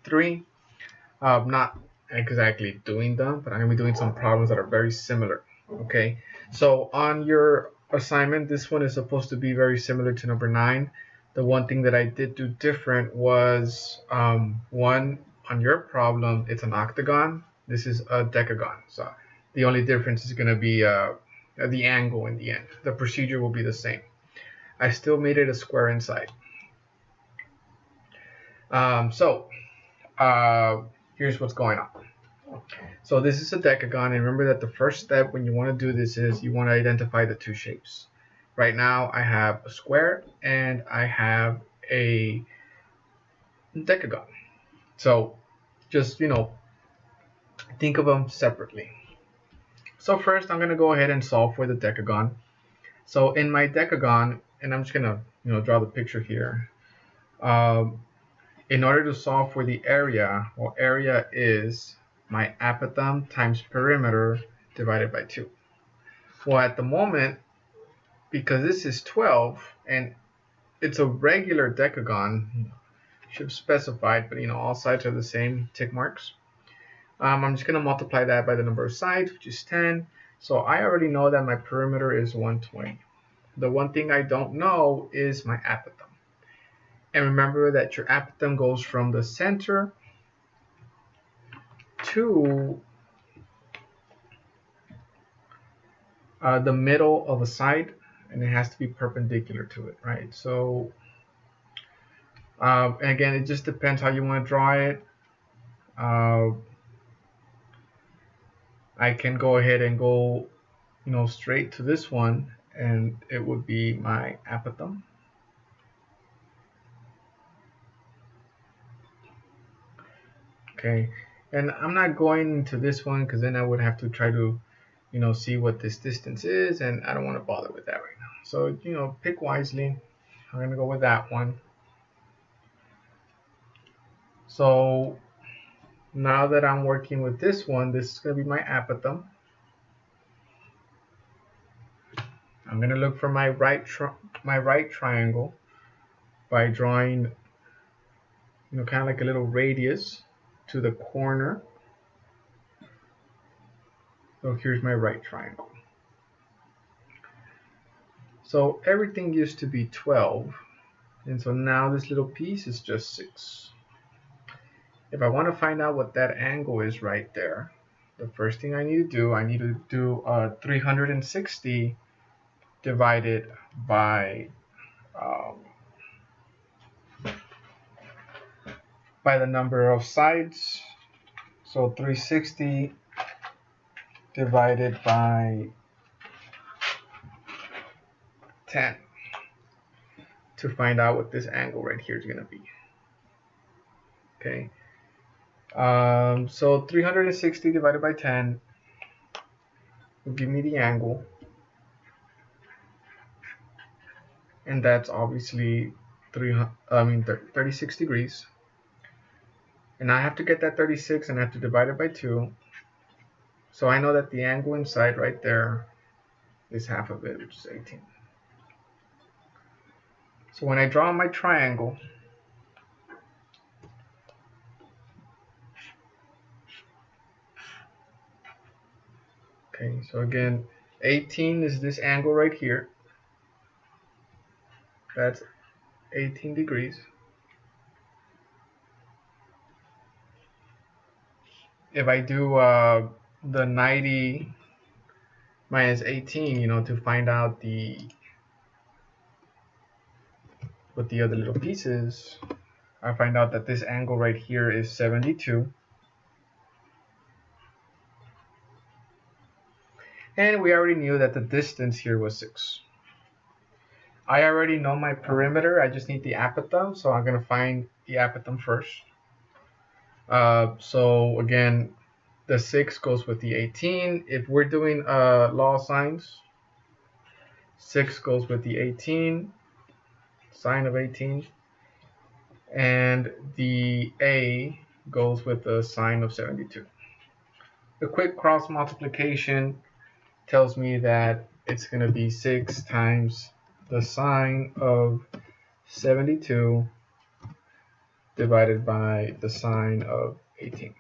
3. Not exactly doing them, but I'm going to be doing some problems that are very similar. Okay, so on your assignment, this one is supposed to be very similar to number 9. The one thing that I did do different was one, on your problem, it's an octagon. This is a decagon. So the only difference is going to be the angle in the end. The procedure will be the same. I still made it a square inside. So here's what's going on. So this is a decagon, and remember that the first step when you want to do this is you want to identify the two shapes. Right now I have a square and I have a decagon. So just, think of them separately. So first I'm going to go ahead and solve for the decagon. So in my decagon, and I'm just going to draw the picture here. In order to solve for the area, well, area is my apothem times perimeter divided by 2. Well, at the moment, because this is 12 and it's a regular decagon, should have specified, but all sides are the same tick marks. I'm just going to multiply that by the number of sides, which is 10. So I already know that my perimeter is 120. The one thing I don't know is my apothem. And remember that your apothem goes from the center to the middle of a side, and it has to be perpendicular to it, right? So and again, it just depends how you want to draw it. I can go ahead and go straight to this one, and it would be my apothem. Okay, and I'm not going into this one because then I would have to try to see what this distance is, and I don't want to bother with that right now. So pick wisely. I'm gonna go with that one. So now that I'm working with this one, this is gonna be my apothem. I'm gonna look for my right triangle by drawing kind of like a little radius to the corner. So here's my right triangle. So everything used to be 12, and so now this little piece is just 6. If I want to find out what that angle is right there, the first thing I need to do 360 divided by the number of sides. So 360 divided by 10 to find out what this angle right here is going to be. Okay. So 360 divided by 10 will give me the angle, and that's obviously 36 degrees. And I have to get that 36 and I have to divide it by 2. So I know that the angle inside right there is half of it, which is 18. So when I draw my triangle, okay, so again, 18 is this angle right here. That's 18 degrees. If I do the 90 minus 18, to find out what the other little piece is, I find out that this angle right here is 72. And we already knew that the distance here was 6. I already know my perimeter. I just need the apothem, so I'm going to find the apothem first. So again, the 6 goes with the 18. If we're doing law signs, 6 goes with the 18, sine of 18, and the A goes with the sine of 72. The quick cross multiplication tells me that it's going to be 6 times the sine of 72 divided by the sine of 18.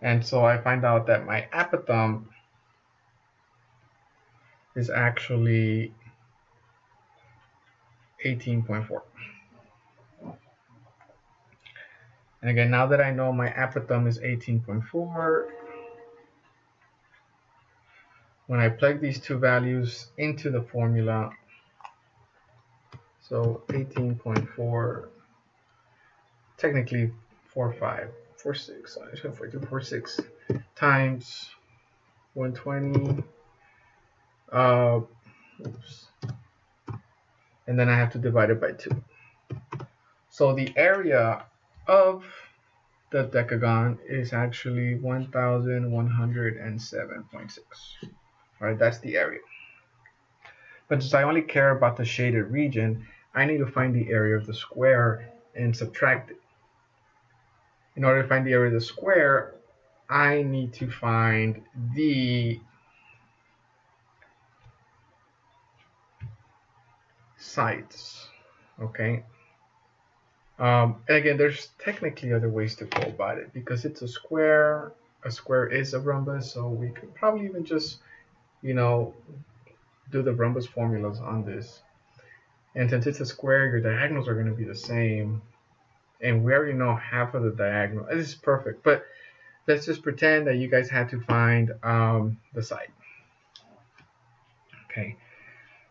And so I find out that my apothem is actually 18.4. And again, now that I know my apothem is 18.4, when I plug these two values into the formula, so 18.4, technically 46, I just 46 times 120, oops, and then I have to divide it by 2. So the area of the decagon is actually 1107.6. All right, that's the area. But since I only care about the shaded region, I need to find the area of the square and subtract it. In order to find the area of the square, I need to find the sides, okay? And again, there's technically other ways to go about it because it's a square is a rhombus, so we could probably even just, do the rhombus formulas on this. And since it's a square, your diagonals are going to be the same. And we already know half of the diagonal. This is perfect, but let's just pretend that you guys had to find the side. Okay,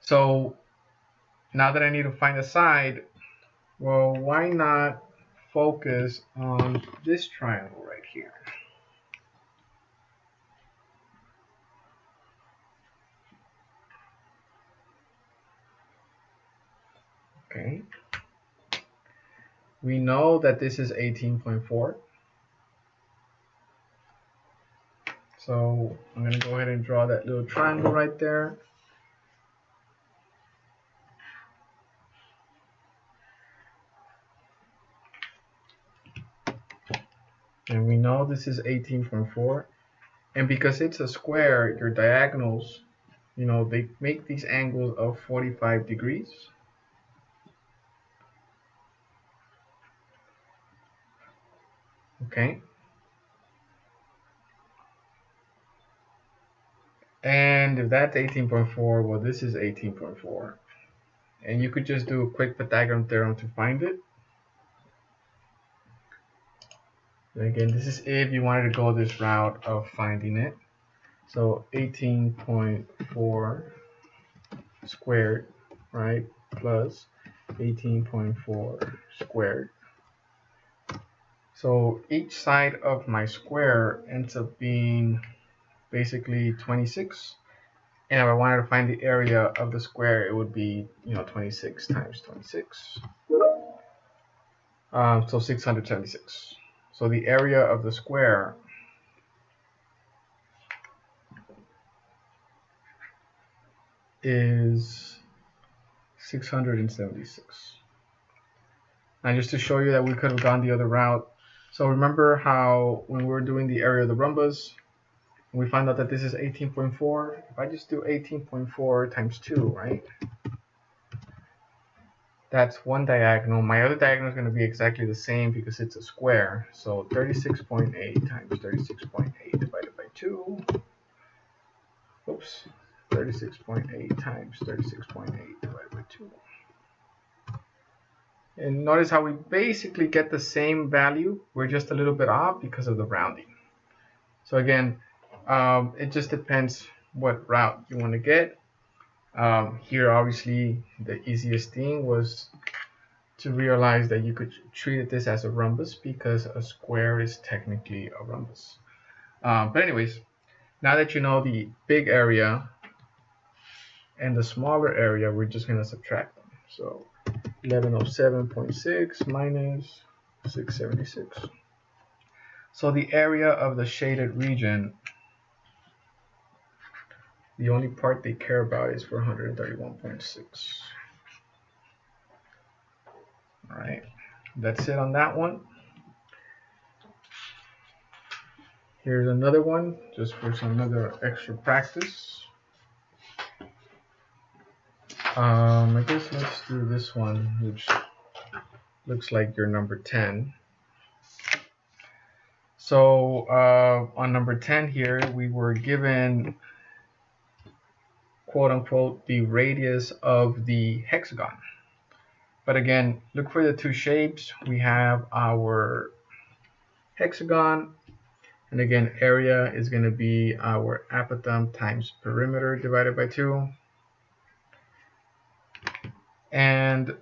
so now that I need to find the side, well, why not focus on this triangle right here? Okay, we know that this is 18.4. So I'm going to go ahead and draw that little triangle right there. And we know this is 18.4. And because it's a square, your diagonals, they make these angles of 45 degrees. Okay. And if that's 18.4, well, this is 18.4. And you could just do a quick Pythagorean theorem to find it. And again, this is if you wanted to go this route of finding it. So 18.4 squared, right, plus 18.4 squared. So each side of my square ends up being basically 26. And if I wanted to find the area of the square, it would be, 26 times 26. So 676. So the area of the square is 676. Now just to show you that we could have gone the other route. So remember how when we were doing the area of the rhombus, we find out that this is 18.4. If I just do 18.4 times 2, right? That's one diagonal. My other diagonal is going to be exactly the same because it's a square. So 36.8 times 36.8 divided by 2. Oops. 36.8 times 36.8 divided by 2. And notice how we basically get the same value. We're just a little bit off because of the rounding. So again, it just depends what route you want to get. Here, obviously, the easiest thing was to realize that you could treat this as a rhombus because a square is technically a rhombus. But anyways, now that you know the big area and the smaller area, we're just going to subtract them. So 1107.6 minus 676. So the area of the shaded region, the only part they care about is 431.6. All right, that's it on that one. Here's another one, just for some other extra practice. I guess let's do this one, which looks like your number 10. So on number 10 here, we were given, quote unquote, the radius of the hexagon. But again, look for the two shapes. We have our hexagon, and again, area is going to be our apothem times perimeter divided by 2. And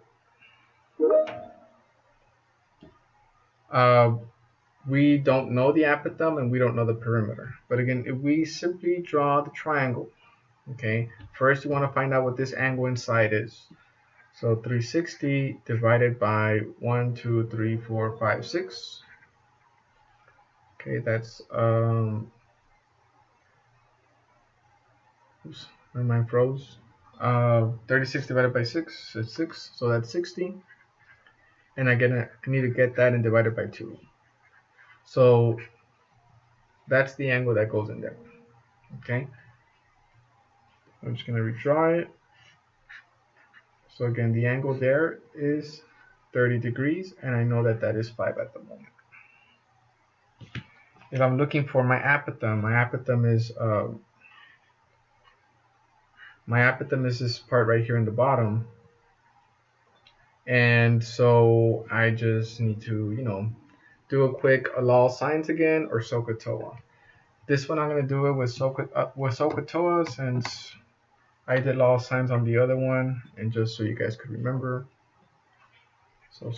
we don't know the apothem and we don't know the perimeter. But again, if we simply draw the triangle, okay, first you want to find out what this angle inside is. So 360 divided by 1, 2, 3, 4, 5, 6. Okay, that's oops, my mind froze. 36 divided by 6 is 6, so that's 60. And I need to get that and divide it by 2. So that's the angle that goes in there. Okay, I'm just going to redraw it. So again, the angle there is 30 degrees, and I know that that is 5 at the moment. If I'm looking for my apothem is this part right here in the bottom. And so I just need to, do a quick Alal signs again, or SOHCAHTOA. This one I'm going to do it with SOHCAHTOA, since I did Alal signs on the other one, and just so you guys could remember. So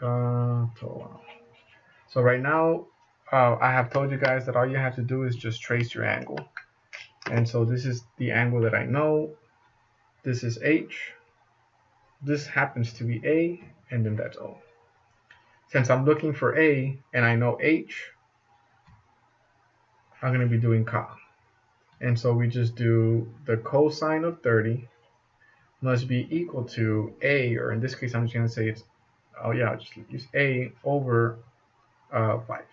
SOHCAHTOA. So right now, I have told you guys that all you have to do is just trace your angle. And so this is the angle that I know. This is H. This happens to be A, and then that's O. Since I'm looking for A and I know H, I'm going to be doing CA. And so we just do the cosine of 30 must be equal to A, or in this case, I'm just going to say it's, just use A over 5.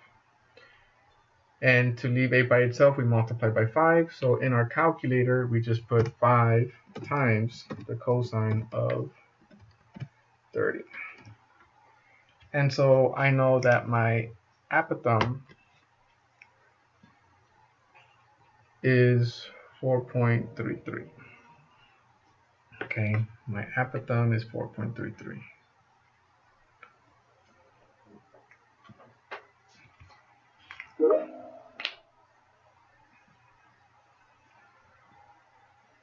And to leave A by itself, we multiply by 5. So in our calculator, we just put 5 times the cosine of 30. And so I know that my apothem is 4.33. Okay, my apothem is 4.33.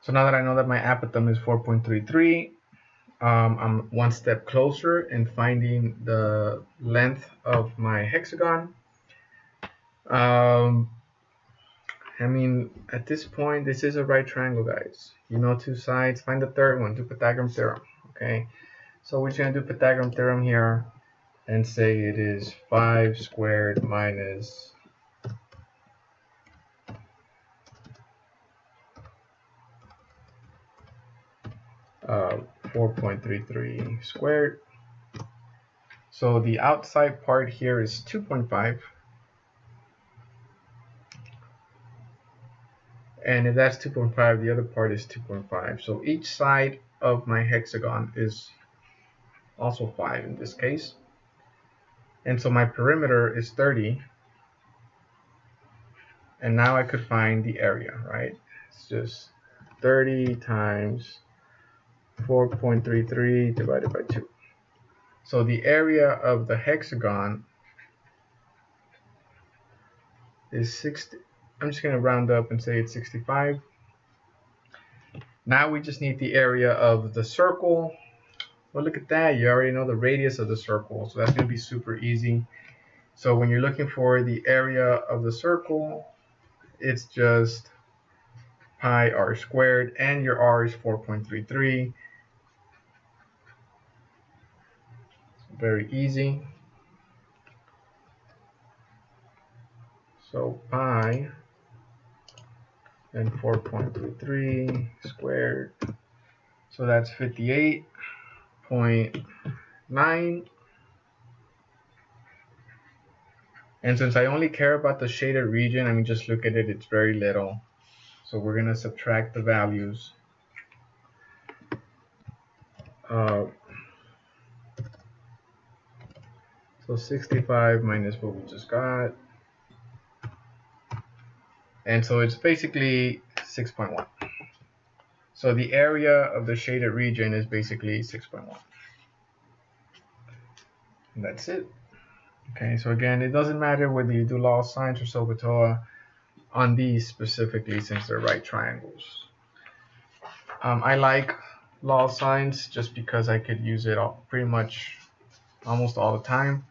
So now that I know that my apothem is 4.33, I'm one step closer in finding the length of my hexagon. I mean, at this point, this is a right triangle, guys. You know two sides. Find the third one. Do Pythagorean theorem. Okay, so we're just going to do Pythagorean theorem here and say it is 5 squared minus 4.33 squared. So the outside part here is 2.5. And if that's 2.5, the other part is 2.5. So each side of my hexagon is also 5 in this case. And so my perimeter is 30. And now I could find the area, right? It's just 30 times 4.33 divided by 2. So the area of the hexagon is 60. I'm just going to round up and say it's 65. Now we just need the area of the circle. Well, look at that. You already know the radius of the circle. So that's going to be super easy. So when you're looking for the area of the circle, it's just pi r squared, and your r is 4.33. Very easy. So pi and 4.33 squared. So that's 58.9. And since I only care about the shaded region, I mean, just look at it, it's very little. So we're going to subtract the values. So 65 minus what we just got. And so it's basically 6.1. So the area of the shaded region is basically 6.1. And that's it. Okay, so again, it doesn't matter whether you do law of sines or SOHCAHTOA on these specifically since they're right triangles. I like law of sines just because I could use it pretty much almost all the time.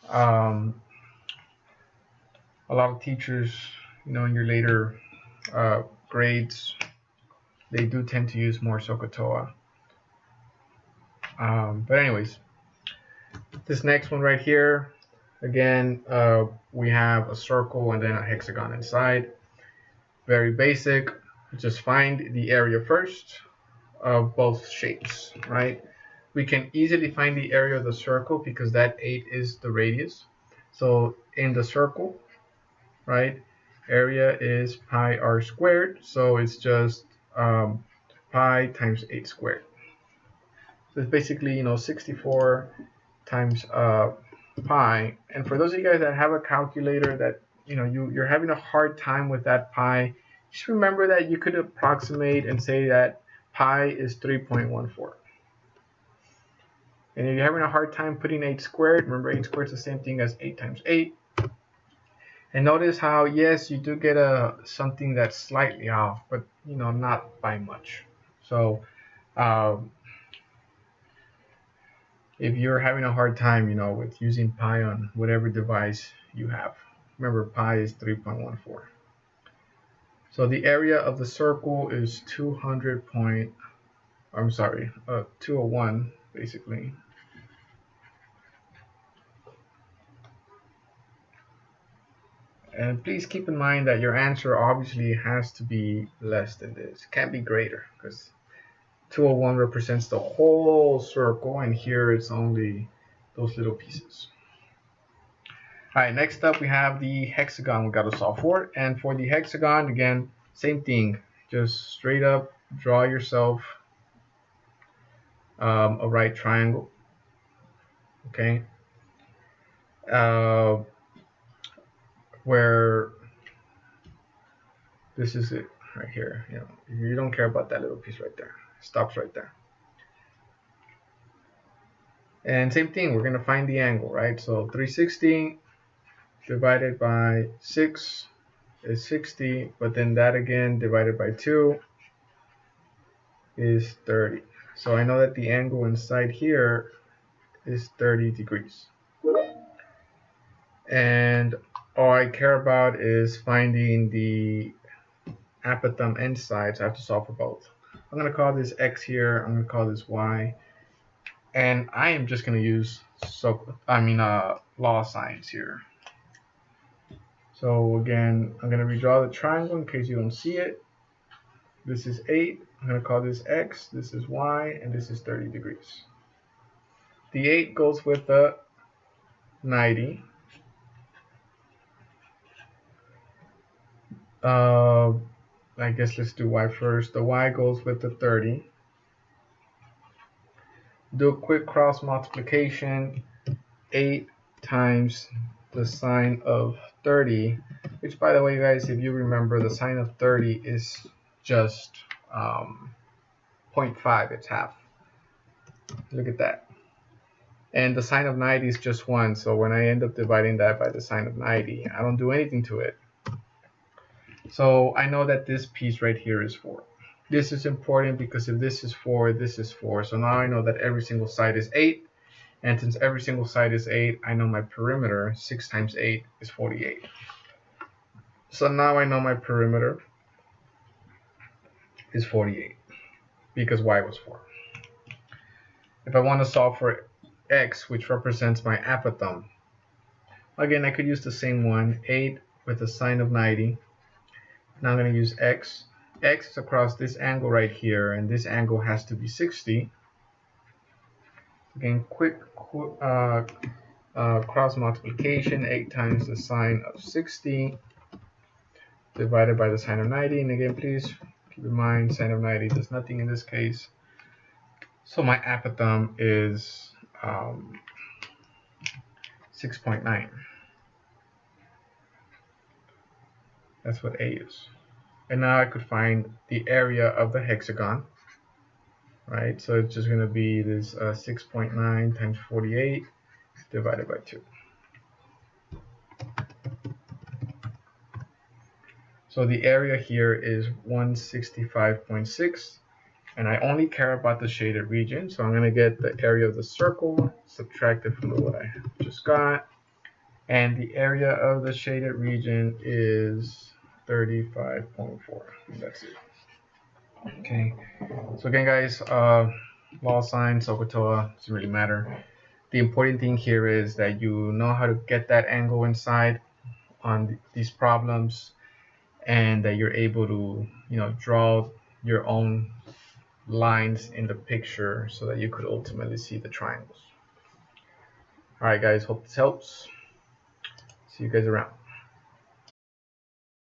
A lot of teachers, in your later grades, they do tend to use more SOHCAHTOA. But anyways, this next one right here, again, we have a circle and then a hexagon inside. Very basic. Just find the area first of both shapes, right? We can easily find the area of the circle because that 8 is the radius. So in the circle, right, area is pi r squared. So it's just pi times 8 squared. So it's basically, 64 times pi. And for those of you guys that have a calculator that, you're having a hard time with that pi, just remember that you could approximate and say that pi is 3.14. And if you're having a hard time putting 8 squared, remember 8 squared is the same thing as 8 times 8. And notice how, yes, you do get something that's slightly off, but, not by much. So if you're having a hard time, with using pi on whatever device you have, remember pi is 3.14. So the area of the circle is 201 basically. And please keep in mind that your answer obviously has to be less than this. It can't be greater because 201 represents the whole circle, and here it's only those little pieces. All right, next up we have the hexagon we got to solve for. And for the hexagon, again, same thing. Just straight up draw yourself a right triangle. Okay. Where this is it right here. You don't care about that little piece right there. It stops right there. And same thing, we're going to find the angle, right? So 360 divided by 6 is 60, but then that again divided by 2 is 30. So I know that the angle inside here is 30 degrees. And all I care about is finding the apothem end sides. I have to solve for both. I'm going to call this x here. I'm going to call this y. And I am just going to use law of sines here. So again, I'm going to redraw the triangle in case you don't see it. This is 8. I'm going to call this x. This is y. And this is 30 degrees. The 8 goes with the 90. I guess let's do y first. The y goes with the 30. Do a quick cross multiplication. 8 times the sine of 30, which by the way, guys, if you remember, the sine of 30 is just 0.5. It's half. Look at that. And the sine of 90 is just 1. So when I end up dividing that by the sine of 90, I don't do anything to it. So I know that this piece right here is 4. This is important because if this is 4, this is 4. So now I know that every single side is 8. And since every single side is 8, I know my perimeter, 6 times 8 is 48. So now I know my perimeter is 48 because y was 4. If I want to solve for x, which represents my apothem, again, I could use the same one, 8 with a sine of 90. Now I'm going to use x. X is across this angle right here, and this angle has to be 60. Again, quick cross multiplication, 8 times the sine of 60 divided by the sine of 90. And again, please keep in mind, sine of 90 does nothing in this case. So my apothem is 6.9. That's what A is. And now I could find the area of the hexagon, right? So it's just going to be this 6.9 times 48 divided by 2. So the area here is 165.6, and I only care about the shaded region. So I'm going to get the area of the circle, subtract it from what I just got, and the area of the shaded region is 35.4. That's it. Okay. So again, guys, law sign, SOHCAHTOA, doesn't really matter. The important thing here is that you know how to get that angle inside on these problems, and that you're able to, draw your own lines in the picture so that you could ultimately see the triangles. All right, guys, hope this helps. See you guys around.